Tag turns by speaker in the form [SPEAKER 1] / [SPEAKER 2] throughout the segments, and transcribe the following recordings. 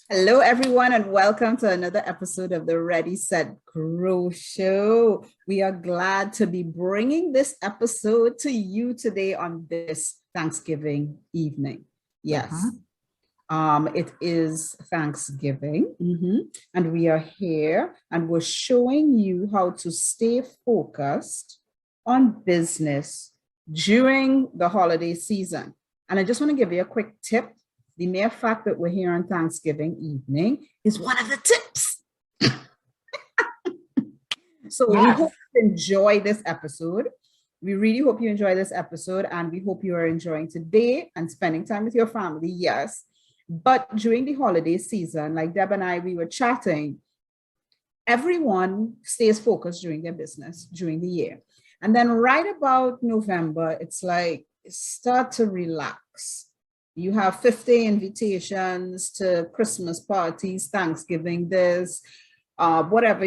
[SPEAKER 1] Hello, everyone, and welcome to another episode of the Ready, Set, Grow Show. We are glad to be bringing this episode to you today on this Thanksgiving evening. Yes,
[SPEAKER 2] Mhm.
[SPEAKER 1] it is Thanksgiving, and we are here and we're showing you how to stay focused on business during the holiday season. And I just want to give you a quick tip. The mere fact that we're here on Thanksgiving evening is one of the tips. So we
[SPEAKER 2] Yes.
[SPEAKER 1] hope you enjoy this episode. We really hope you enjoy this episode, and we hope you are enjoying today and spending time with your family. Yes. But during the holiday season, like Deb and I, we were chatting, everyone stays focused during their business during the year. And then right about November, it's like start to relax. You have 50 invitations to Christmas parties, Thanksgiving, this, whatever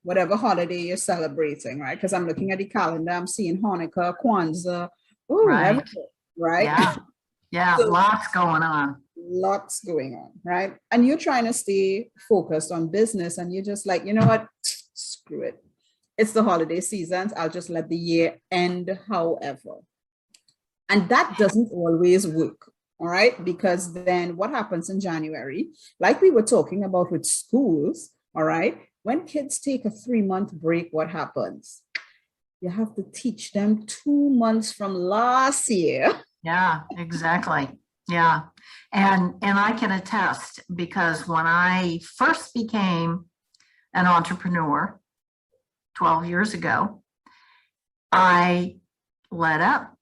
[SPEAKER 1] whatever holiday you're celebrating, right? Because I'm looking at the calendar, I'm seeing Hanukkah, Kwanzaa, oh,
[SPEAKER 2] Right.
[SPEAKER 1] everything, right?
[SPEAKER 2] Yeah. Yeah.
[SPEAKER 1] So
[SPEAKER 2] Lots going on.
[SPEAKER 1] lots going on, right? And you're trying to stay focused on business, and you're just like, you know what? Screw it. It's the holiday seasons. I'll just let the year end however. And that doesn't always work. All right. Because then what happens in January, like we were talking about with schools, all right, when kids take a 3 month break, what happens? You have to teach them 2 months from last year.
[SPEAKER 2] Yeah, exactly. Yeah. And I can attest because when I first became an entrepreneur 12 years ago, I let up.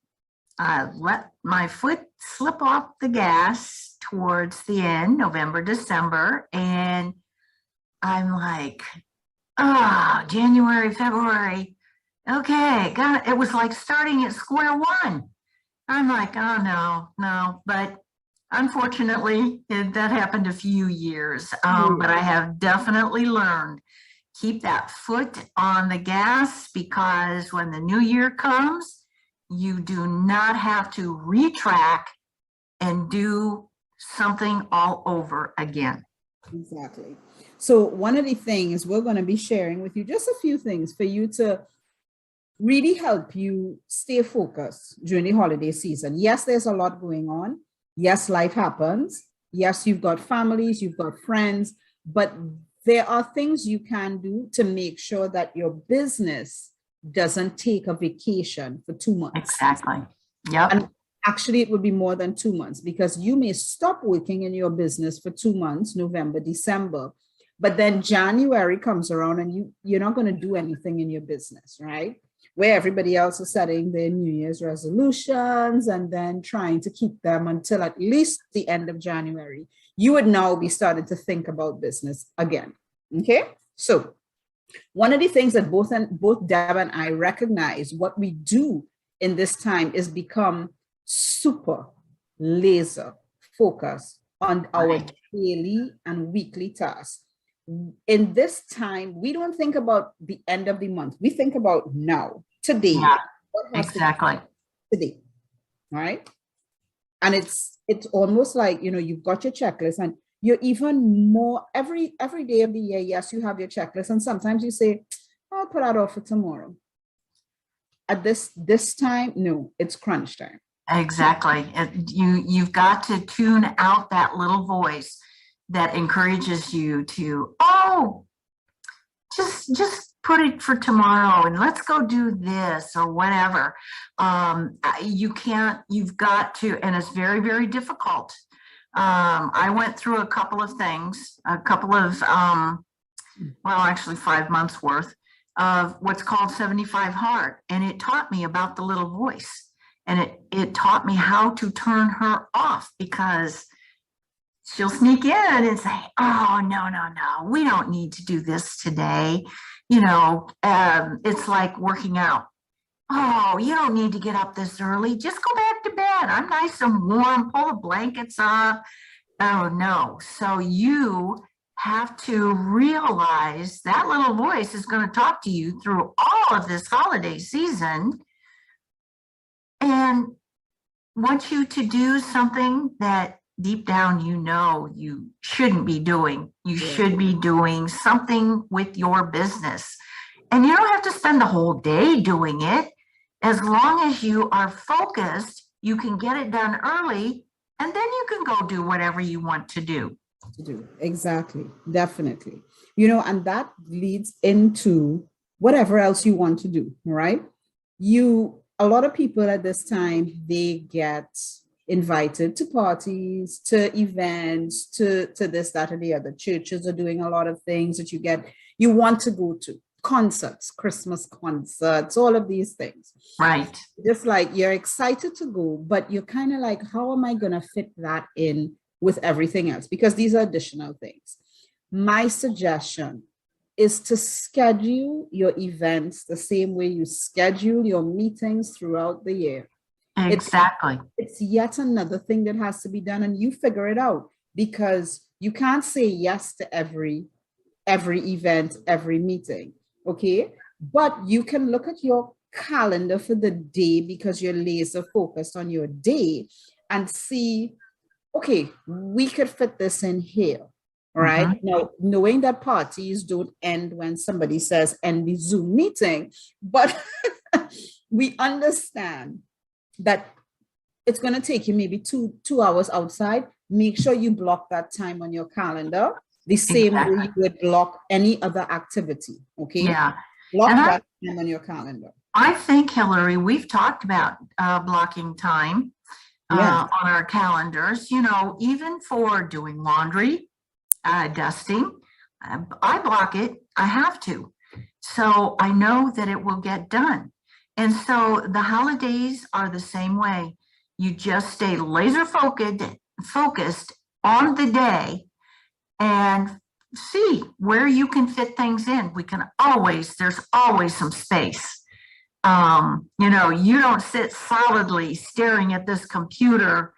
[SPEAKER 2] I let my foot slip off the gas towards the end, November, December, and I'm like, oh, January, February. Okay, got it. It was like starting at square one. I'm like, oh no, no. But unfortunately, that happened a few years. But I have definitely learned keep that foot on the gas because when the new year comes, you do not have to retrack and do something all over again.
[SPEAKER 1] Exactly. So, one of the things we're going to be sharing with you, just a few things for you to really help you stay focused during the holiday season. Yes, there's a lot going on. Yes, life happens. Yes, you've got families, you've got friends, but there are things you can do to make sure that your business doesn't take a vacation for 2 months.
[SPEAKER 2] Exactly. Yep.
[SPEAKER 1] And actually, it would be more than 2 months because you may stop working in your business for 2 months, November, December, but then January comes around and you're not going to do anything in your business, right? Where everybody else is setting their New Year's resolutions and then trying to keep them until at least the end of January. You would now be starting to think about business again. Okay. So one of the things that both Deb and I recognize what we do in this time is become super laser focused on our
[SPEAKER 2] Right.
[SPEAKER 1] daily and weekly tasks. In this time, we don't think about the end of the month. We think about now, today.
[SPEAKER 2] Yeah,
[SPEAKER 1] What has to
[SPEAKER 2] exactly.
[SPEAKER 1] today? All right. And it's almost like you've got your checklist and you're even more every day of the year. Yes, you have your checklist, and sometimes you say, I'll put that off for tomorrow. At this time, no, it's crunch time.
[SPEAKER 2] Exactly. You've got to tune out that little voice that encourages you to, oh, just put it for tomorrow and let's go do this or whatever. You can't, you've got to, and it's very, very difficult. I went through a couple of things, a couple of, well, actually 5 months worth of what's called 75 hard. And it taught me about the little voice. And it taught me how to turn her off because she'll sneak in and say, oh, no, no, no, we don't need to do this today. It's like working out. Oh, you don't need to get up this early. Just go back to bed. I'm nice and warm. Pull the blankets up. Oh, no. So you have to realize that little voice is going to talk to you through all of this holiday season and want you to do something that deep down, you know, you shouldn't be doing. You
[SPEAKER 1] Yeah.
[SPEAKER 2] should be doing something with your business. And you don't have to spend the whole day doing it. As long as you are focused, you can get it done early, and then you can go do whatever you want to do.
[SPEAKER 1] To do. Exactly. Definitely. And that leads into whatever else you want to do, right? A lot of people at this time, they get invited to parties, to events, to this, that, or the other. Churches are doing a lot of things that you want to go to. Concerts, Christmas concerts, all of these things.
[SPEAKER 2] Right.
[SPEAKER 1] Just like you're excited to go, but you're kind of like, how am I going to fit that in with everything else? Because these are additional things. My suggestion is to schedule your events the same way you schedule your meetings throughout the year.
[SPEAKER 2] Exactly.
[SPEAKER 1] It's yet another thing that has to be done, and you figure it out, because you can't say yes to every event, every meeting. Okay. But you can look at your calendar for the day, because you're laser focused on your day, and see, okay, we could fit this in here. Right.
[SPEAKER 2] Mhm.
[SPEAKER 1] Now, knowing that parties don't end when somebody says end the Zoom meeting, but we understand that it's going to take you maybe two hours outside. Make sure you block that time on your calendar the same way you would block any other activity. Okay.
[SPEAKER 2] Yeah.
[SPEAKER 1] Block that time on your calendar.
[SPEAKER 2] I think, Hillary, we've talked about blocking time on our calendars, even for doing laundry, dusting. I block it. I have to. So I know that it will get done. And so the holidays are the same way. You just stay laser focused on the day and see where you can fit things in. There's always some space. You don't sit solidly staring at this computer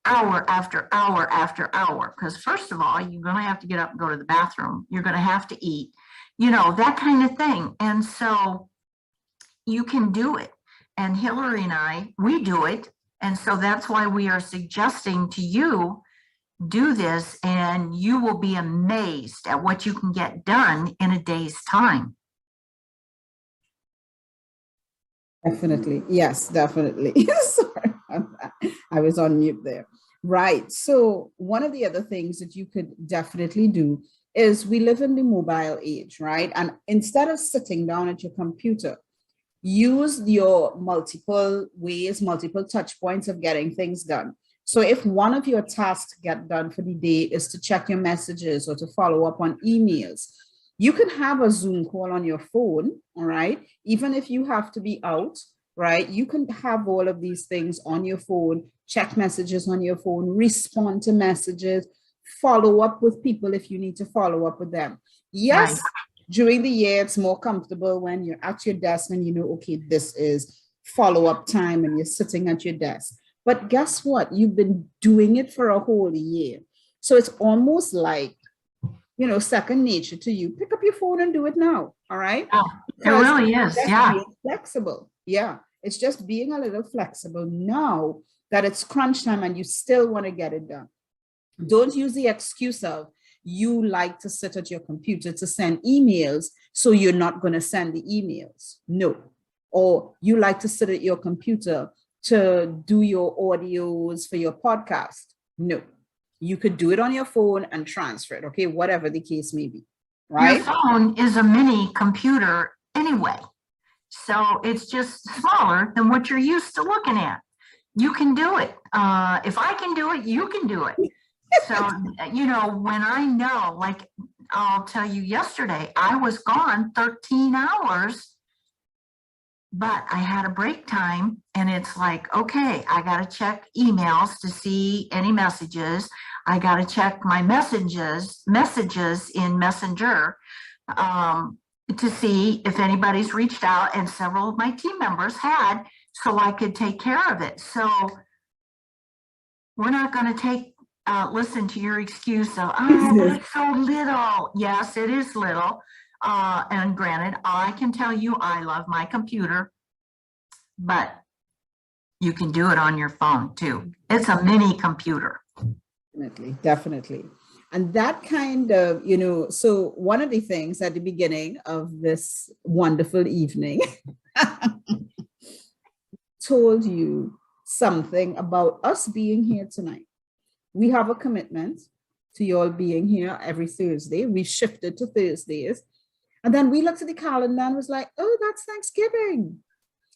[SPEAKER 2] hour after hour after hour, because first of all, you're going to have to get up and go to the bathroom. You're going to have to eat, that kind of thing. And so you can do it. And Hillary and I, we do it. And so that's why we are suggesting to you, do this, and you will be amazed at what you can get done in a day's time.
[SPEAKER 1] Definitely. Yes, definitely. Sorry about that. I was on mute there. Right. So one of the other things that you could definitely do is, we live in the mobile age, right? And instead of sitting down at your computer, use your multiple ways, multiple touch points of getting things done. So if one of your tasks to get done for the day is to check your messages or to follow up on emails, you can have a Zoom call on your phone, all right? Even if you have to be out, right? You can have all of these things on your phone, check messages on your phone, respond to messages, follow up with people if you need to follow up with them. Yes, right. During the year, it's more comfortable when you're at your desk and okay, this is follow-up time and you're sitting at your desk. But guess what? You've been doing it for a whole year. So it's almost like, second nature to you. Pick up your phone and do it now. All right.
[SPEAKER 2] Oh, it really is. Yeah.
[SPEAKER 1] Being flexible. Yeah. It's just being a little flexible now that it's crunch time and you still want to get it done. Don't use the excuse of you like to sit at your computer to send emails, so you're not going to send the emails. No. Or you like to sit at your computer to do your audios for your podcast. No. You could do it on your phone and transfer it, okay? Whatever the case may be, right?
[SPEAKER 2] Your phone is a mini computer anyway. So it's just smaller than what you're used to looking at. You can do it. If I can do it, you can do it. So, when I know, like I'll tell you, yesterday, I was gone 13 hours, but I had a break time, and it's like, okay, I got to check emails to see any messages. I got to check my messages in Messenger to see if anybody's reached out, and several of my team members had, so I could take care of it. So we're not going to listen to your excuse of, it's so little. Yes, it is little. And granted, I can tell you I love my computer, but you can do it on your phone too. It's a mini computer.
[SPEAKER 1] Definitely, definitely. And that kind of, so one of the things at the beginning of this wonderful evening told you something about us being here tonight. We have a commitment to you all being here every Thursday. We shifted to Thursdays. And then we looked at the calendar and was like, oh, that's Thanksgiving.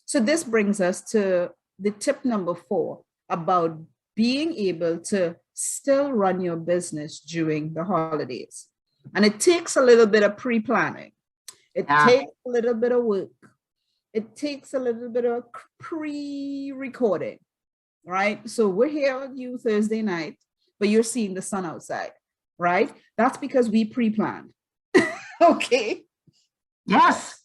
[SPEAKER 1] So this brings us to the tip number 4 about being able to still run your business during the holidays. And it takes a little bit of pre-planning. It takes a little bit of work. It takes a little bit of pre-recording, right? So we're here with you Thursday night, but you're seeing the sun outside, right? That's because we pre-planned. Okay.
[SPEAKER 2] Yes.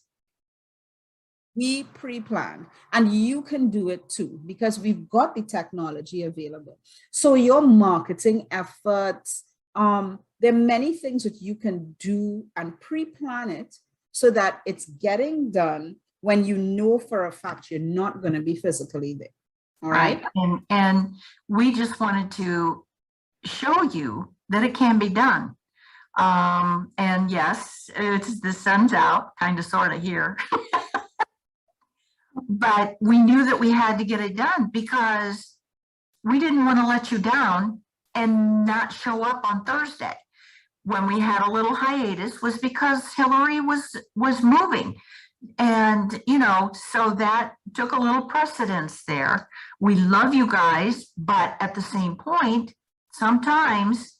[SPEAKER 1] We pre-plan, and you can do it too because we've got the technology available. So your marketing efforts, there are many things that you can do and pre-plan it so that it's getting done when you know for a fact you're not going to be physically there. All right.
[SPEAKER 2] And we just wanted to show you that it can be done. And yes, the sun's out, kind of, sort of here. But we knew that we had to get it done because we didn't want to let you down and not show up on Thursday. When we had a little hiatus was because Hillary was moving. And, so that took a little precedence there. We love you guys, but at the same point, sometimes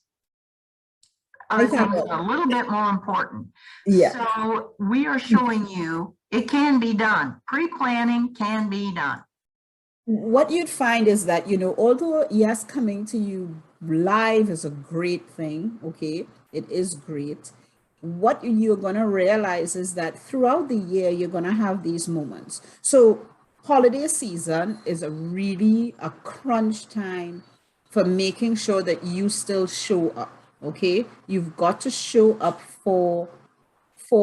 [SPEAKER 2] other things are a little bit more important.
[SPEAKER 1] Yeah.
[SPEAKER 2] So we are showing you it can be done. Pre-planning can be done.
[SPEAKER 1] What you'd find is that, although, yes, coming to you live is a great thing, okay, it is great. What you're going to realize is that throughout the year, you're going to have these moments. So holiday season is really a crunch time for making sure that you still show up, okay? You've got to show up for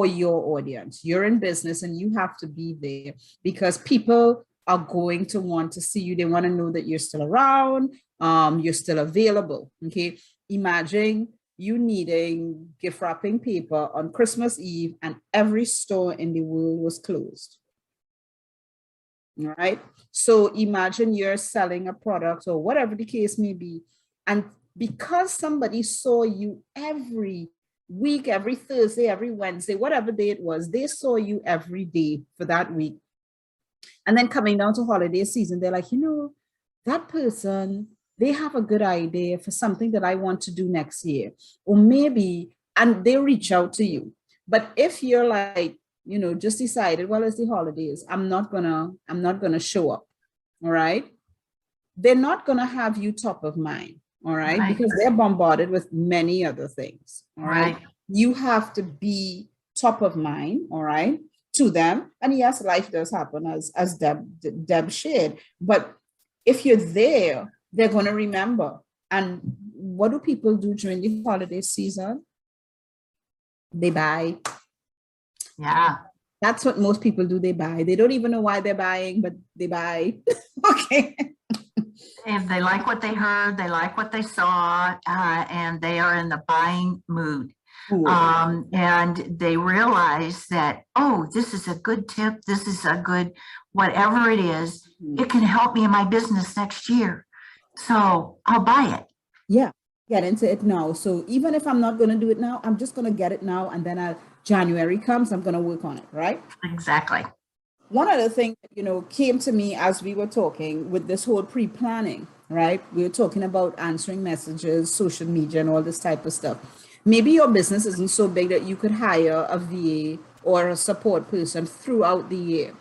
[SPEAKER 1] your audience. You're in business and you have to be there because people are going to want to see you. They want to know that you're still around, you're still available, okay? Imagine you needing gift wrapping paper on Christmas Eve and every store in the world was closed. All right. So imagine you're selling a product or whatever the case may be. And because somebody saw you every week, every Thursday, every Wednesday, whatever day it was, they saw you every day for that week. And then coming down to holiday season, they're like, that person, they have a good idea for something that I want to do next year. Or maybe, and they reach out to you. But if you're like, just decided, well, it's the holidays, I'm not gonna show up. All right. They're not gonna have you top of mind. All right. Because they're bombarded with many other things. All right. You have to be top of mind. All right. To them. And yes, life does happen as Deb shared. But if you're there, they're going to remember. And what do people do during the holiday season? They buy.
[SPEAKER 2] Yeah.
[SPEAKER 1] That's what most people do. They buy. They don't even know why they're buying, but they buy. Okay.
[SPEAKER 2] If they like what they heard, they like what they saw, and they are in the buying mood. And they realize that, oh, this is a good tip. This is a good, whatever it is, it can help me in my business next year. So I'll buy it.
[SPEAKER 1] Yeah. Get into it now. So even if I'm not going to do it now, I'm just going to get it now. And then January comes, I'm going to work on it. Right.
[SPEAKER 2] Exactly.
[SPEAKER 1] One other thing, came to me as we were talking with this whole pre-planning, right? We were talking about answering messages, social media, and all this type of stuff. Maybe your business isn't so big that you could hire a VA or a support person throughout the year.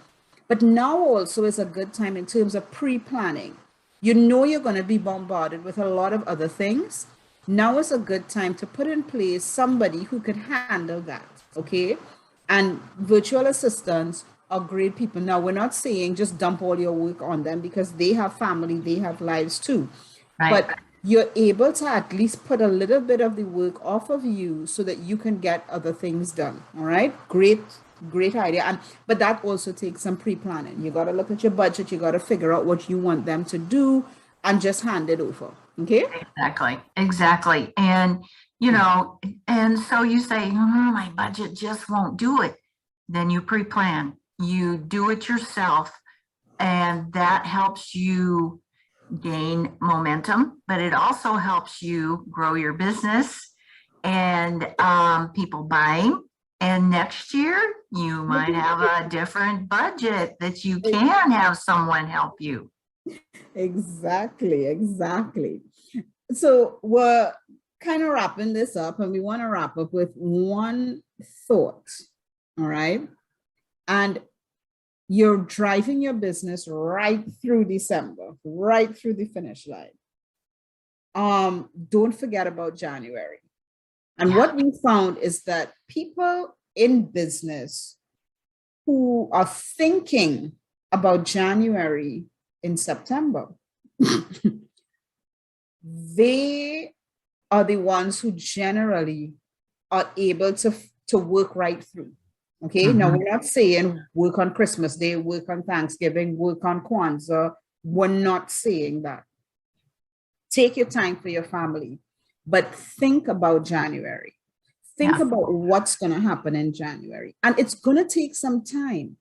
[SPEAKER 1] But now also is a good time in terms of pre-planning. You're going to be bombarded with a lot of other things. Now is a good time to put in place somebody who could handle that, okay? And virtual assistants are great people. Now, we're not saying just dump all your work on them because they have family, they have lives too. Right. But you're able to at least put a little bit of the work off of you so that you can get other things done. All right. Great idea. But that also takes some pre-planning. You got to look at your budget. You got to figure out what you want them to do and just hand it over. Okay.
[SPEAKER 2] Exactly. And, you know, and so you say, my budget just won't do it. Then you pre-plan, you do it yourself, and that helps you gain momentum, but it also helps you grow your business and people buying. And next year, you might have a different budget that you can have someone help you.
[SPEAKER 1] Exactly, exactly. So we're kind of wrapping this up, and we want to wrap up with one thought. All right. And you're driving your business right through December, right through the finish line. Don't forget about January. And what we found is that people in business who are thinking about January in September, they are the ones who generally are able to work right through. Okay. Now, we're not saying work on Christmas Day, work on Thanksgiving, work on Kwanzaa. We're not saying that. Take your time for your family, but think about January. Think about what's going to happen in January. And it's going to take some time,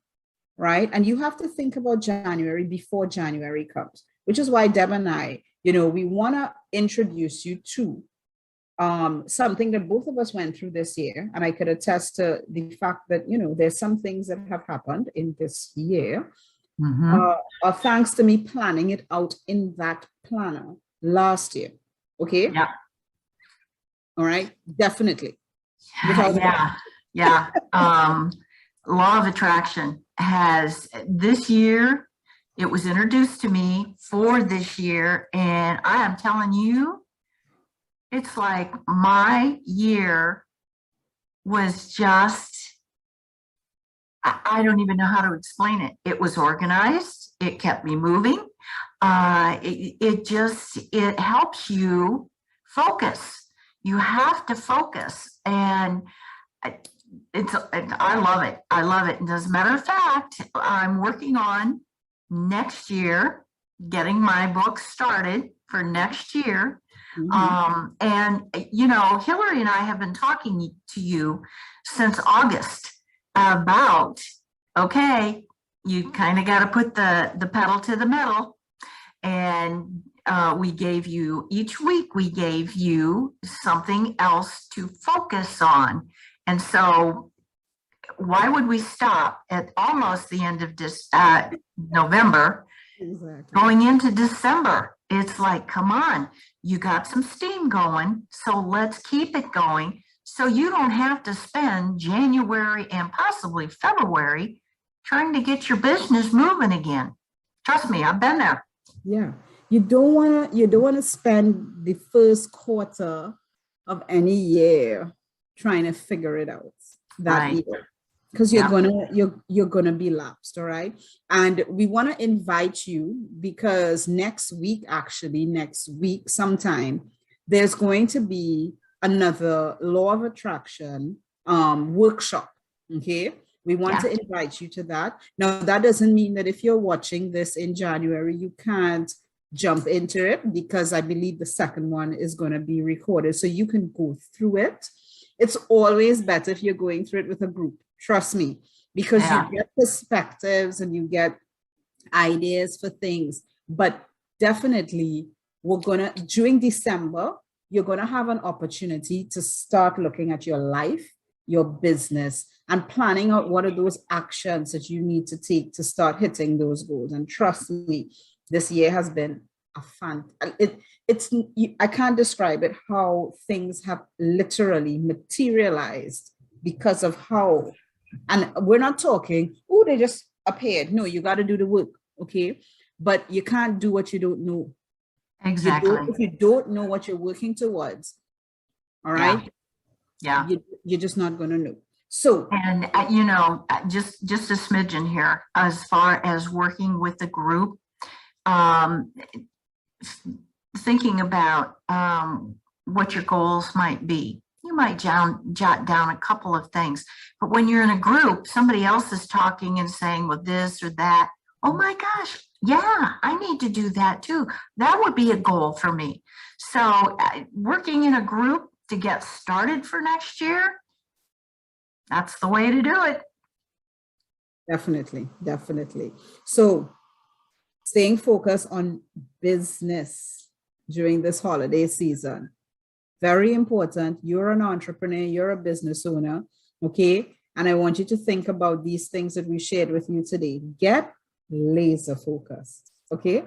[SPEAKER 1] right? And you have to think about January before January comes, which is why Deb and I, we want to introduce you to something that both of us went through this year. And I could attest to the fact that, there's some things that have happened in this year, thanks to me planning it out in that planner last year. Okay.
[SPEAKER 2] Yeah.
[SPEAKER 1] All right. Definitely.
[SPEAKER 2] Law of attraction has this year, it was introduced to me for this year. And I am telling you, it's like my year was just, I don't even know how to explain it. It was organized. It kept me moving. It helps you focus. You have to focus. And I love it. I love it. And as a matter of fact, I'm working on next year, getting my book started for next year. And, Hillary and I have been talking to you since August about, okay, you kind of got to put the pedal to the metal. And each week we gave you something else to focus on. And so why would we stop at almost the end of November, going into December? It's like, come on, you got some steam going, so let's keep it going so you don't have to spend January and possibly February trying to get your business moving again. Trust me, I've been there.
[SPEAKER 1] Yeah. You don't want to spend the first quarter of any year trying to figure it out that year, because you're gonna be lapsed. All right. And we want to invite you, because next week sometime, there's going to be another law of attraction workshop. Okay. We want to invite you to that. Now, that doesn't mean that if you're watching this in January, you can't jump into it, because I believe the second one is going to be recorded, so you can go through it. It's always better if you're going through it with a group. Trust me, because you get perspectives and you get ideas for things. But definitely, during December, you're going to have an opportunity to start looking at your life, your business, and planning out what are those actions that you need to take to start hitting those goals. And trust me, this year has been a fun. I can't describe it, how things have literally materialized because of how. And we're not talking, they just appeared. No, you got to do the work. Okay. But you can't do what you don't know.
[SPEAKER 2] Exactly.
[SPEAKER 1] If you don't know what you're working towards, all right.
[SPEAKER 2] Yeah.
[SPEAKER 1] You're just not going to know. So,
[SPEAKER 2] and just a smidgen here, as far as working with the group, thinking about what your goals might be. You might jot down a couple of things, but when you're in a group, somebody else is talking and saying, well, this or that. Oh my gosh, Yeah, I need to do that too. That would be a goal for me. So working in a group to get started for next year, that's the way to do it.
[SPEAKER 1] Definitely, definitely. So staying focused on business during this holiday season. Very important. You're an entrepreneur, you're a business owner, okay? And I want you to think about these things that we shared with you today. Get laser focused, okay?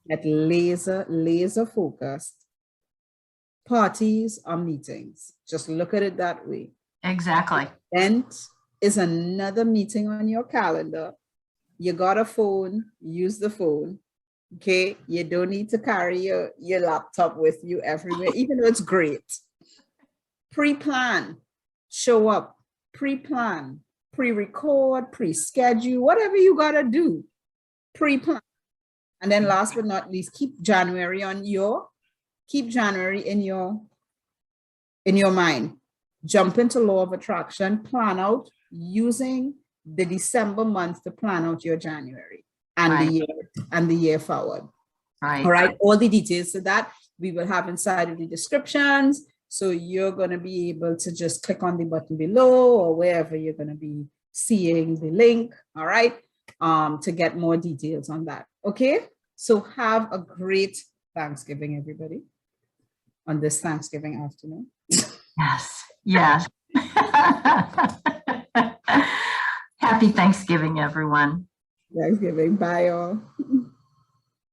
[SPEAKER 1] Get laser focused. Parties are meetings. Just look at it that way.
[SPEAKER 2] Exactly.
[SPEAKER 1] Event is another meeting on your calendar. You got a phone, use the phone. Okay, you don't need to carry your laptop with you everywhere, even though it's great. Pre-plan, show up, pre-plan, pre-record, pre-schedule, whatever you gotta do, pre-plan. And then last but not least, keep January in your mind. Jump into law of attraction, plan out using the December month to plan out your January and the year forward.
[SPEAKER 2] Right.
[SPEAKER 1] All right. All the details to that we will have inside of the descriptions. So you're going to be able to just click on the button below or wherever you're going to be seeing the link. All right. To get more details on that. Okay. So have a great Thanksgiving, everybody, on this Thanksgiving afternoon.
[SPEAKER 2] Yes. Yes. Happy Thanksgiving, everyone.
[SPEAKER 1] Thanksgiving. Bye, all.